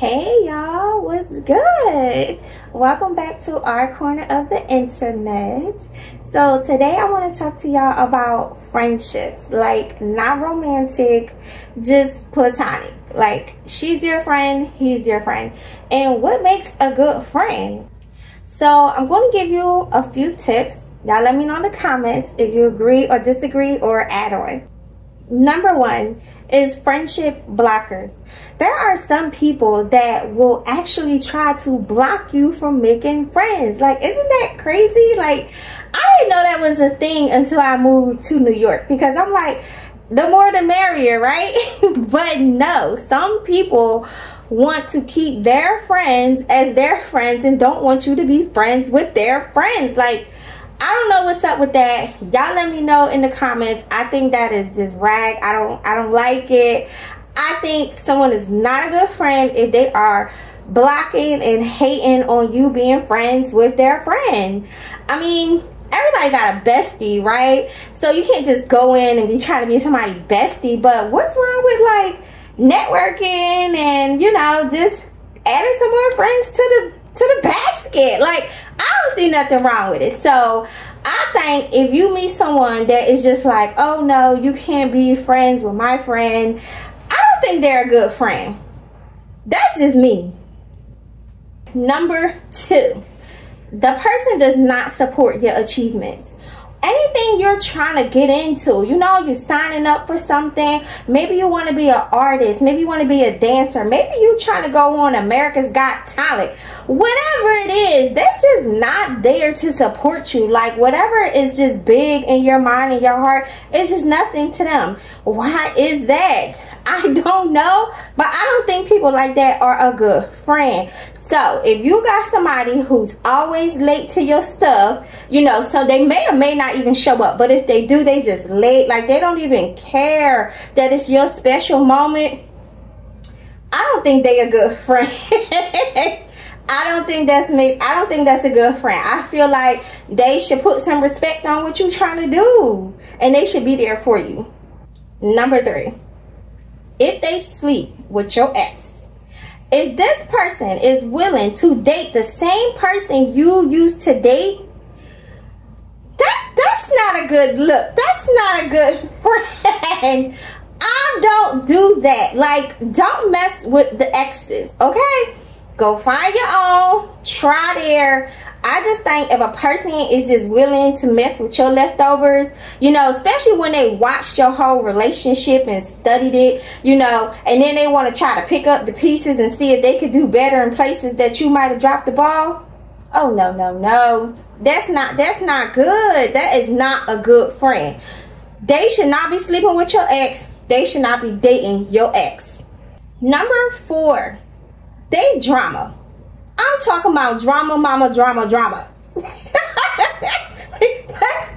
Hey y'all, what's good? Welcome back to our corner of the internet. So today I want to talk to y'all about friendships, like not romantic, just platonic. Like she's your friend, he's your friend, and what makes a good friend. So I'm going to give you a few tips. Y'all let me know in the comments if you agree or disagree or add on. Number one is friendship blockers. There are some people that will actually try to block you from making friends. Like, isn't that crazy? Like, I didn't know that was a thing until I moved to New York, because I'm like, the more the merrier, right? But no, some people want to keep their friends as their friends and don't want you to be friends with their friends. Like, I don't know what's up with that. Y'all let me know in the comments. I think that is just rag. I don't like it. I think someone is not a good friend if they are blocking and hating on you being friends with their friend. I mean, everybody got a bestie, right? So you can't just go in and be trying to be somebody's bestie. But what's wrong with like networking and, you know, just adding some more friends to the basket? Like, I don't see nothing wrong with it. So I think if you meet someone that is just like, oh no, you can't be friends with my friend, I don't think they're a good friend. That's just me. Number two, the person does not support your achievements. Anything you're trying to get into, you know, you're signing up for something. Maybe you want to be an artist. Maybe you want to be a dancer. Maybe you're trying to go on America's Got Talent. Whatever it is, they're just not there to support you. Like, whatever is just big in your mind and your heart, it's just nothing to them. Why is that? I don't know, but I don't think people like that are a good friend. So if you got somebody who's always late to your stuff, you know, so they may or may not even show up, but if they do, they just late, like they don't even care that it's your special moment, I don't think they a good friend. I don't think that's a good friend. I feel like they should put some respect on what you're trying to do, and they should be there for you. Number three, if they sleep with your ex. If this person is willing to date the same person you used to date, that's not a good look. That's not a good friend. I don't do that. Like, don't mess with the exes, okay? Go find your own. Try there. I just think if a person is just willing to mess with your leftovers, you know, especially when they watched your whole relationship and studied it, you know, and then they want to try to pick up the pieces and see if they could do better in places that you might have dropped the ball. Oh, no, no, no. That's not good. That is not a good friend. They should not be sleeping with your ex. They should not be dating your ex. Number four, they drama. I'm talking about drama, mama, drama. That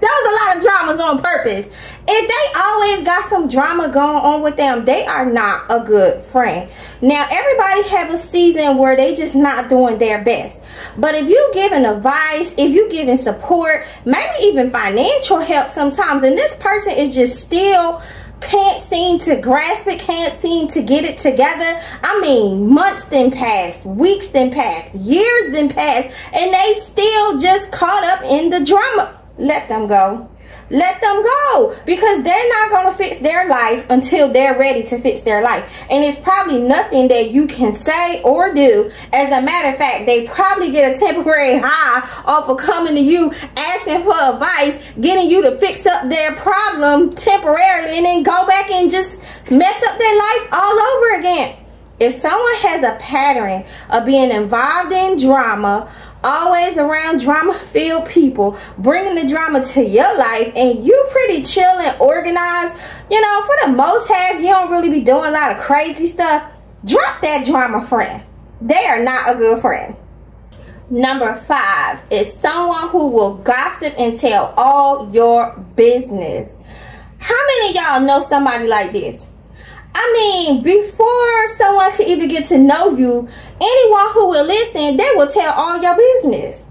was a lot of dramas on purpose. If they always got some drama going on with them, they are not a good friend. Now, everybody have a season where they just not doing their best. But if you giving advice, if you giving support, maybe even financial help sometimes, and this person is just still can't seem to grasp it, can't seem to get it together. I mean, months then pass, weeks then pass, years then pass, and they still just caught up in the drama. Let them go. Let them go, because they're not going to fix their life until they're ready to fix their life. And it's probably nothing that you can say or do. As a matter of fact, they probably get a temporary high off of coming to you, asking for advice, getting you to fix up their problem temporarily, and then go back and just mess up their life all over again. If someone has a pattern of being involved in drama, always around drama-filled people, bringing the drama to your life, and you pretty chill and organized, you know, for the most half, you don't really be doing a lot of crazy stuff, drop that drama friend. They are not a good friend. Number five is someone who will gossip and tell all your business. How many of y'all know somebody like this? I mean, before someone could even get to know you, anyone who will listen, they will tell all your business.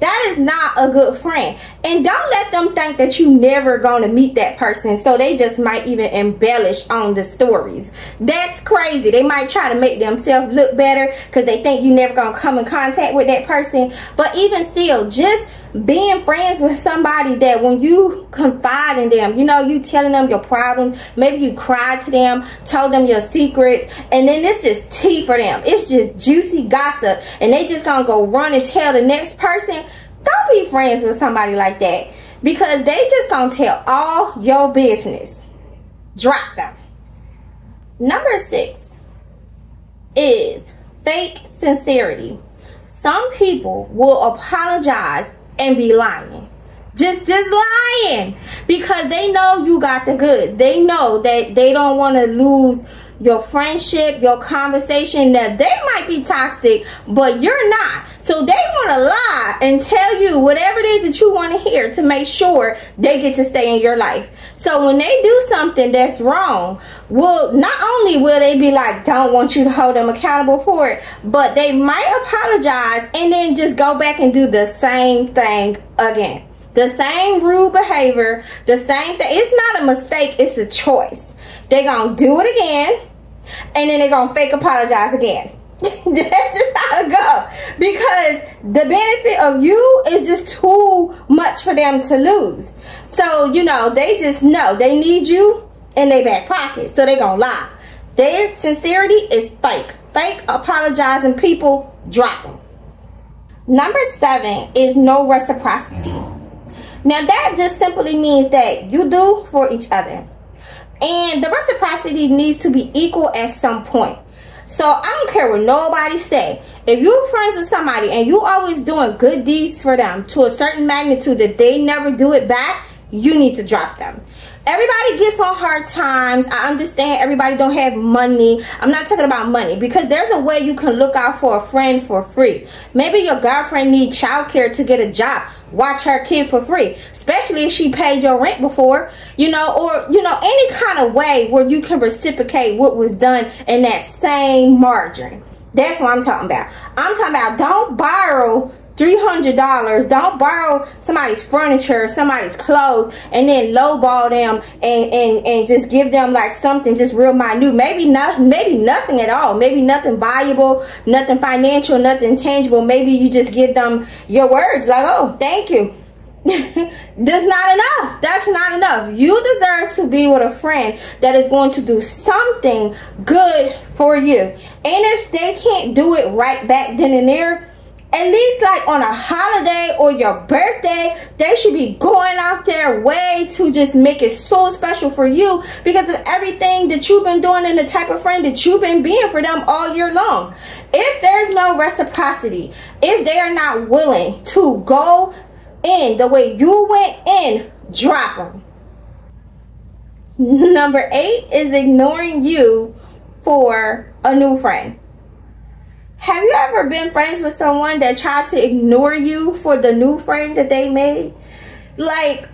That is not a good friend. And don't let them think that you never gonna meet that person, so they just might even embellish on the stories. That's crazy. They might try to make themselves look better because they think you never gonna come in contact with that person. But even still, just being friends with somebody that when you confide in them, you know, you telling them your problems, maybe you cried to them, told them your secrets, and then it's just tea for them. It's just juicy gossip, and they just gonna go run and tell the next person. Don't be friends with somebody like that, because they just gonna tell all your business. Drop them. Number 6 is fake sincerity. Some people will apologize and be lying. Just lying, because they know you got the goods. They know that they don't want to lose your friendship, your conversation. That they might be toxic, but you're not. So they want to lie and tell you whatever it is that you want to hear to make sure they get to stay in your life. So when they do something that's wrong, well, not only will they be like, don't want you to hold them accountable for it, but they might apologize and then just go back and do the same thing again. The same rude behavior, the same thing. It's not a mistake, it's a choice. They're going to do it again, and then they're going to fake apologize again. That's just how it goes. Because the benefit of you is just too much for them to lose. So, you know, they just know they need you in their back pocket. So they're going to lie. Their sincerity is fake. Fake apologizing people, drop them. Number 7 is no reciprocity. Now that just simply means that you do for each other. And the reciprocity needs to be equal at some point. So I don't care what nobody say. If you're friends with somebody and you always doing good deeds for them to a certain magnitude that they never do it back, you need to drop them. Everybody gets on hard times. I understand everybody don't have money. I'm not talking about money, because there's a way you can look out for a friend for free. Maybe your girlfriend needs childcare to get a job. Watch her kid for free, especially if she paid your rent before, you know, or, you know, any kind of way where you can reciprocate what was done in that same margin. That's what I'm talking about. I'm talking about don't borrow $300. Don't borrow somebody's furniture, somebody's clothes, and then lowball them and just give them like something just real minute. Maybe nothing at all. Maybe nothing valuable, nothing financial, nothing tangible. Maybe you just give them your words like, oh, thank you. That's not enough. That's not enough. You deserve to be with a friend that is going to do something good for you. And if they can't do it right back then and there, at least like on a holiday or your birthday, they should be going out their way to just make it so special for you because of everything that you've been doing and the type of friend that you've been being for them all year long. If there's no reciprocity, if they are not willing to go in the way you went in, drop them. Number 8 is ignoring you for a new friend. Have you ever been friends with someone that tried to ignore you for the new friend that they made? Like,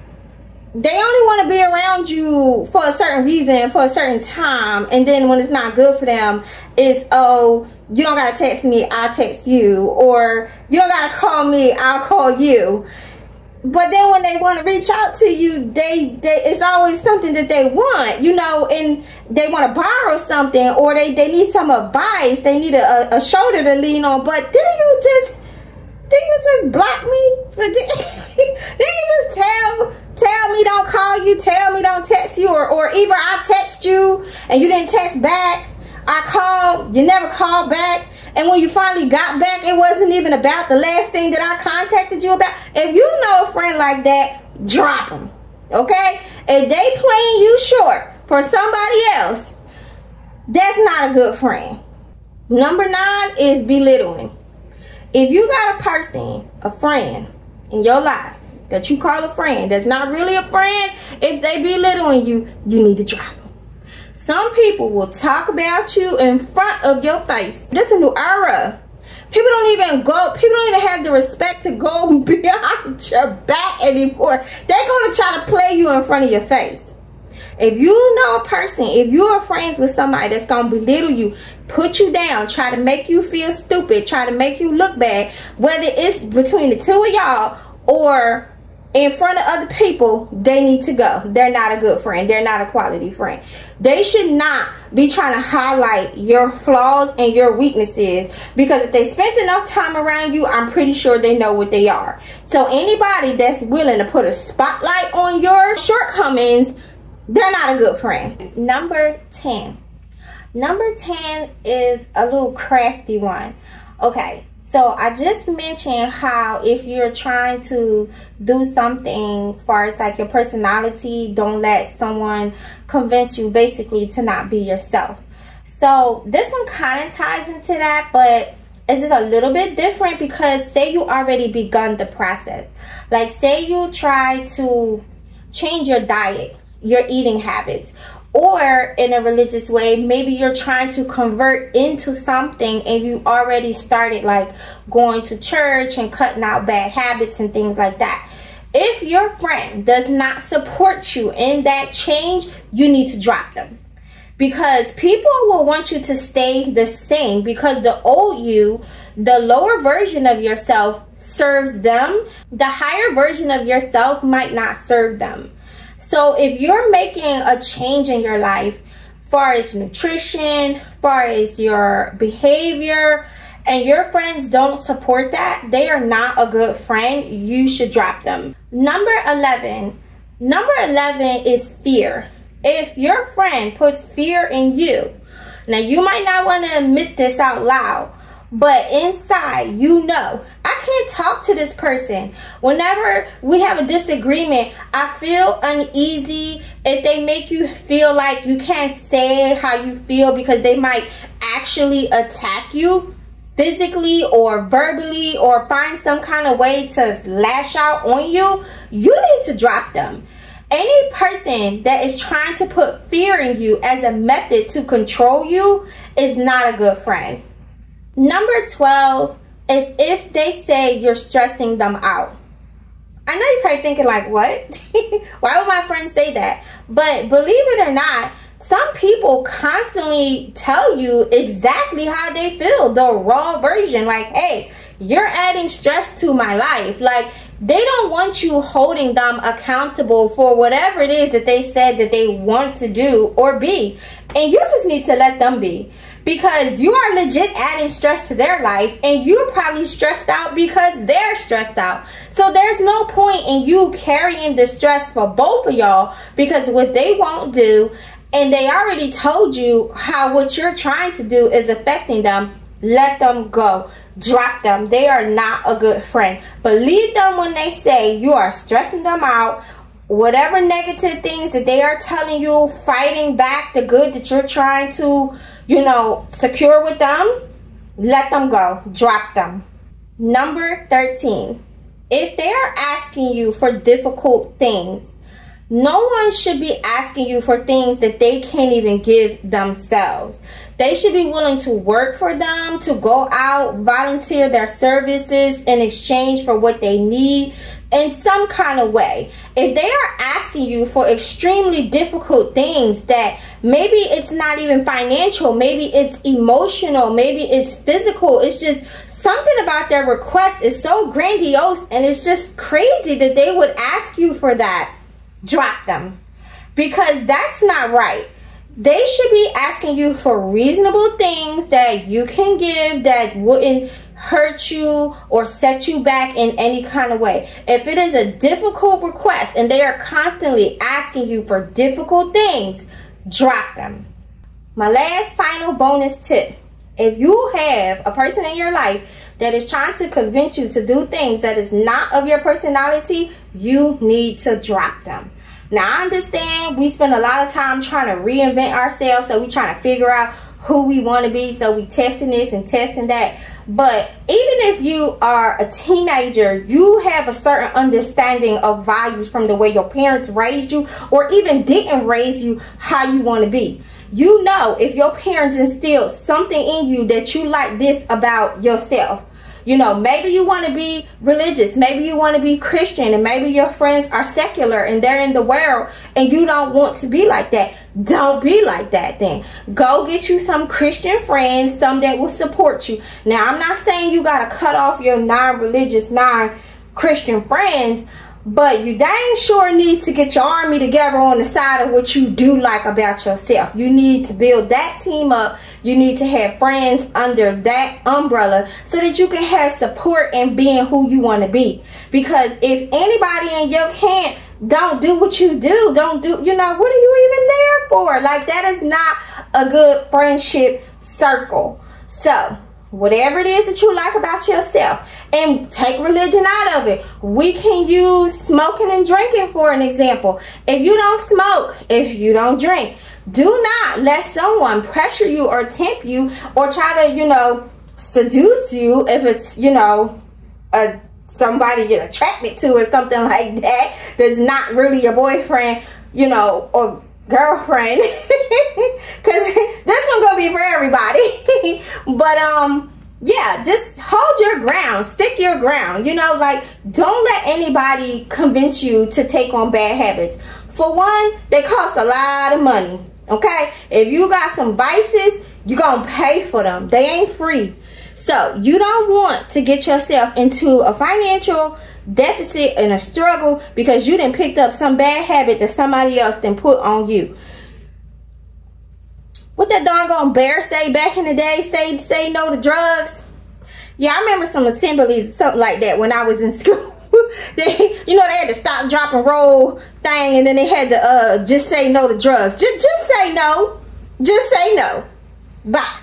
they only want to be around you for a certain reason, for a certain time, and then when it's not good for them, it's, oh, you don't got to text me, I'll text you, or you don't got to call me, I'll call you. But then when they want to reach out to you, it's always something that they want, you know, and they want to borrow something, or they need some advice. They need a shoulder to lean on. But didn't you just block me? Didn't you just tell me don't call you, tell me don't text you, or either I text you and you didn't text back, I called, you never called back. And when you finally got back, it wasn't even about the last thing that I contacted you about. If you know a friend like that, drop them, okay? If they playing you short for somebody else, that's not a good friend. Number 9 is belittling. If you got a person, a friend in your life that you call a friend that's not really a friend, if they belittling you, you need to drop them. Some people will talk about you in front of your face. This is a new era. People don't even have the respect to go behind your back anymore. They're going to try to play you in front of your face. If you know a person, if you are friends with somebody that's gonna belittle you, put you down, try to make you feel stupid, try to make you look bad, whether it's between the two of y'all or in front of other people, they need to go. They're not a good friend. They're not a quality friend. They should not be trying to highlight your flaws and your weaknesses, because if they spent enough time around you, I'm pretty sure they know what they are. So anybody that's willing to put a spotlight on your shortcomings, they're not a good friend. Number 10. Number 10 is a little crafty one. Okay. So I just mentioned how if you're trying to do something as far as like your personality, don't let someone convince you basically to not be yourself. So this one kind of ties into that, but it's just a little bit different, because say you already begun the process. Like say you try to change your diet, your eating habits, or in a religious way, maybe you're trying to convert into something and you already started like going to church and cutting out bad habits and things like that. If your friend does not support you in that change, you need to drop them. Because people will want you to stay the same, because the old you, the lower version of yourself, serves them. The higher version of yourself might not serve them. So if you're making a change in your life, far as nutrition, far as your behavior, and your friends don't support that, they are not a good friend. You should drop them. Number 11. Number 11 is fear. If your friend puts fear in you, now you might not want to admit this out loud, but inside, you know, I can't talk to this person. Whenever we have a disagreement, I feel uneasy. If they make you feel like you can't say how you feel because they might actually attack you physically or verbally, or find some kind of way to lash out on you, you need to drop them. Any person that is trying to put fear in you as a method to control you is not a good friend. Number 12 is if they say you're stressing them out. I know you're probably thinking like, what? Why would my friend say that? But believe it or not, some people constantly tell you exactly how they feel, the raw version. Like, hey, you're adding stress to my life. Like, they don't want you holding them accountable for whatever it is that they said that they want to do or be. And you just need to let them be. Because you are legit adding stress to their life, and you're probably stressed out because they're stressed out. So there's no point in you carrying the stress for both of y'all, because what they won't do, and they already told you how what you're trying to do is affecting them. Let them go. Drop them. They are not a good friend. Believe them when they say you are stressing them out. Whatever negative things that they are telling you, fighting back the good that you're trying to, you know, secure with them, let them go. Drop them. Number 13. If they are asking you for difficult things, no one should be asking you for things that they can't even give themselves. They should be willing to work for them, to go out, volunteer their services in exchange for what they need in some kind of way. If they are asking you for extremely difficult things that maybe it's not even financial, maybe it's emotional, maybe it's physical, it's just something about their request is so grandiose and it's just crazy that they would ask you for that, drop them. Because that's not right. They should be asking you for reasonable things that you can give that wouldn't hurt you or set you back in any kind of way. If it is a difficult request and they are constantly asking you for difficult things, drop them. My last final bonus tip. If you have a person in your life that is trying to convince you to do things that is not of your personality, you need to drop them. Now, I understand we spend a lot of time trying to reinvent ourselves, so we trying to figure out who we want to be, so we testing this and testing that. But even if you are a teenager, you have a certain understanding of values from the way your parents raised you, or even didn't raise you how you want to be. You know, if your parents instilled something in you that you like this about yourself, You know, maybe you want to be religious, maybe you want to be Christian, and maybe your friends are secular and they're in the world and you don't want to be like that. Don't be like that then. Go get you some Christian friends, some that will support you. Now, I'm not saying you got to cut off your non-religious, non-Christian friends, but you dang sure need to get your army together on the side of what you do like about yourself. You need to build that team up. You need to have friends under that umbrella so that you can have support in being who you want to be. Because if anybody in your camp don't do what you do, you know, what are you even there for? Like, that is not a good friendship circle. So whatever it is that you like about yourself, and take religion out of it. We can use smoking and drinking for an example. If you don't smoke, if you don't drink, do not let someone pressure you or tempt you or try to, you know, seduce you if it's, you know, somebody you're attracted to or something like that, that's not really your boyfriend, you know, or girlfriend, because this one gonna be for everybody. But yeah, just hold your ground, stick your ground, you know, like, don't let anybody convince you to take on bad habits. For one, they cost a lot of money. Okay, if you got some vices, you're gonna pay for them. They ain't free. So you don't want to get yourself into a financial deficit and a struggle because you done picked up some bad habit that somebody else done put on you. What that doggone bear say back in the day? Say no to drugs. Yeah, I remember some assemblies, something like that, when I was in school. They, you know, they had to stop, drop, and roll thing, and then they had to just say no to drugs. Just say no. Just say no. Bye.